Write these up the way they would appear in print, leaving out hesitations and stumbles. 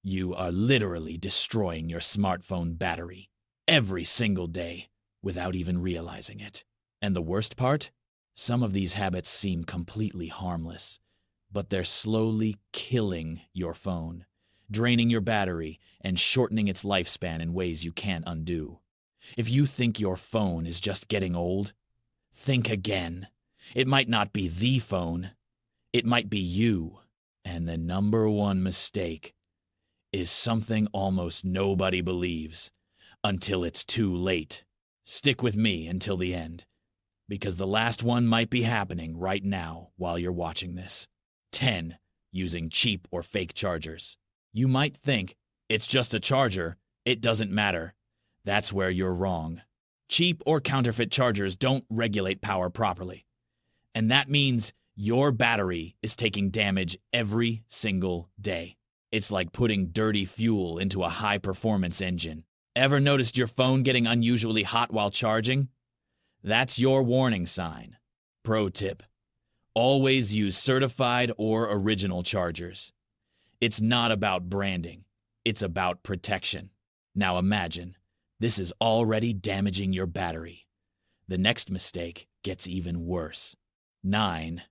You are literally destroying your smartphone battery every single day without even realizing it. And the worst part? Some of these habits seem completely harmless, but they're slowly killing your phone, draining your battery, and shortening its lifespan in ways you can't undo. If you think your phone is just getting old, think again. It might not be the phone. It might be you. And the number one mistake is something almost nobody believes until it's too late. Stick with me until the end, because the last one might be happening right now while you're watching this. 10. Using cheap or fake chargers. You might think, it's just a charger, it doesn't matter. That's where you're wrong. Cheap or counterfeit chargers don't regulate power properly. And that means your battery is taking damage every single day. It's like putting dirty fuel into a high-performance engine. Ever noticed your phone getting unusually hot while charging? That's your warning sign. Pro tip: always use certified or original chargers. It's not about branding. It's about protection. Now imagine, this is already damaging your battery. The next mistake gets even worse. 9.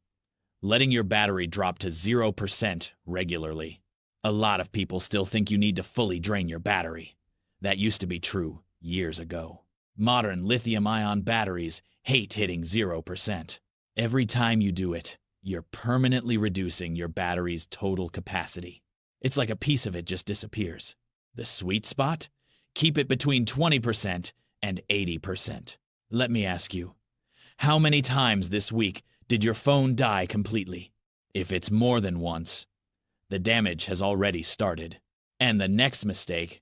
Letting your battery drop to 0% regularly. A lot of people still think you need to fully drain your battery. That used to be true years ago. Modern lithium-ion batteries hate hitting 0%. Every time you do it, you're permanently reducing your battery's total capacity. It's like a piece of it just disappears. The sweet spot? Keep it between 20% and 80%. Let me ask you, how many times this week did your phone die completely? If it's more than once, the damage has already started. And the next mistake,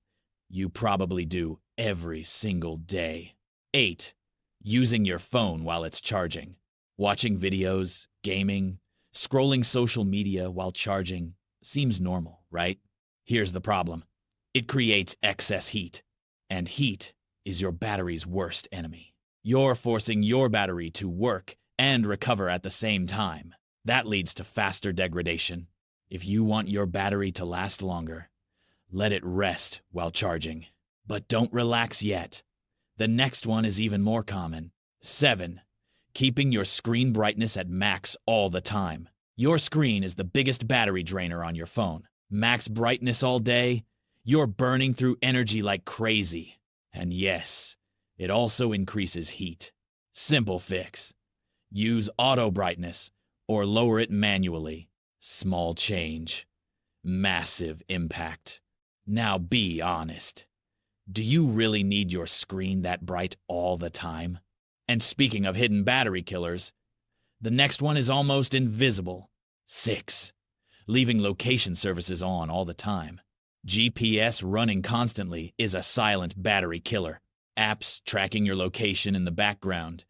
you probably do every single day. 8. Using your phone while it's charging. Watching videos, gaming, scrolling social media while charging seems normal, right? Here's the problem. It creates excess heat, and heat is your battery's worst enemy. You're forcing your battery to work and recover at the same time. That leads to faster degradation. If you want your battery to last longer, let it rest while charging. But don't relax yet. The next one is even more common. 7. Keeping your screen brightness at max all the time. Your screen is the biggest battery drainer on your phone. Max brightness all day, you're burning through energy like crazy. And yes, it also increases heat. Simple fix. Use auto brightness or lower it manually. Small change, massive impact. Now be honest. Do you really need your screen that bright all the time? And speaking of hidden battery killers, the next one is almost invisible. 6. Leaving location services on all the time. GPS running constantly is a silent battery killer. Apps tracking your location in the background,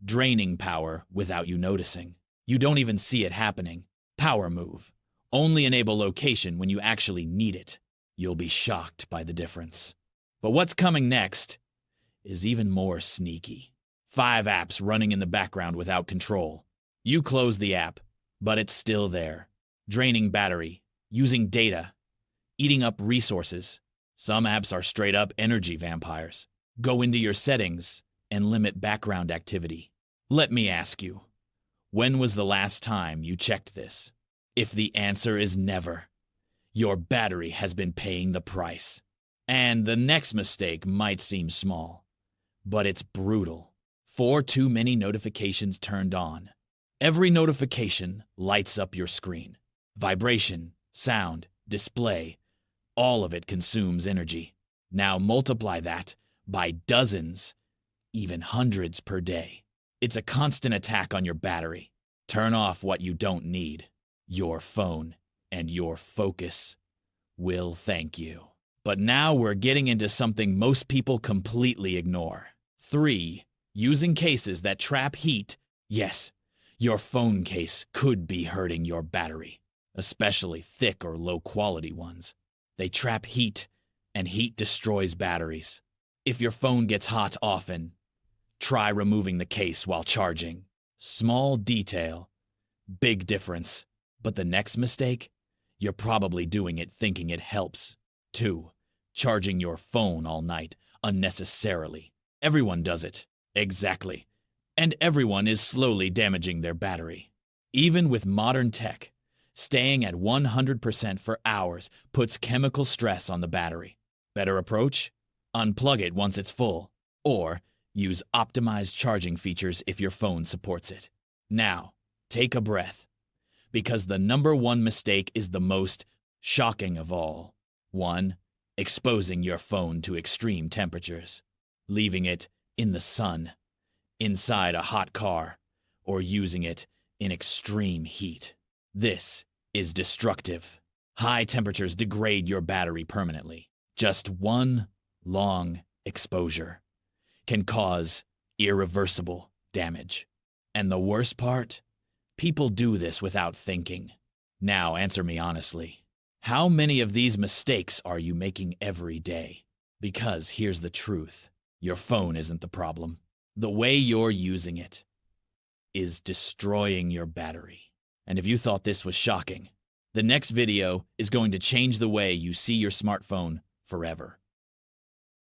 draining power without you noticing. You don't even see it happening. Power move. Only enable location when you actually need it. You'll be shocked by the difference. But what's coming next is even more sneaky. 5 apps running in the background without control. You close the app, but it's still there. Draining battery, using data, eating up resources. Some apps are straight up energy vampires. Go into your settings and limit background activity. Let me ask you, when was the last time you checked this? If the answer is never, your battery has been paying the price. And the next mistake might seem small, but it's brutal. 4 too many notifications turned on. Every notification lights up your screen. Vibration, sound, display, all of it consumes energy. Now multiply that by dozens, even hundreds per day. It's a constant attack on your battery. Turn off what you don't need. Your phone and your focus will thank you. But now we're getting into something most people completely ignore. 3. Using cases that trap heat. Yes, your phone case could be hurting your battery, especially thick or low-quality ones. They trap heat, and heat destroys batteries. If your phone gets hot often, try removing the case while charging. Small detail, big difference. But the next mistake? You're probably doing it thinking it helps. 2. Charging your phone all night, unnecessarily. Everyone does it. Exactly. And everyone is slowly damaging their battery. Even with modern tech, staying at 100% for hours puts chemical stress on the battery. Better approach? Unplug it once it's full, or use optimized charging features if your phone supports it. Now, take a breath, because the number one mistake is the most shocking of all. 1. Exposing your phone to extreme temperatures. Leaving it in the sun, inside a hot car, or using it in extreme heat. This is destructive. High temperatures degrade your battery permanently. Just one long exposure can cause irreversible damage. And the worst part? People do this without thinking. Now answer me honestly. How many of these mistakes are you making every day? Because here's the truth. Your phone isn't the problem. The way you're using it is destroying your battery. And if you thought this was shocking, the next video is going to change the way you see your smartphone forever.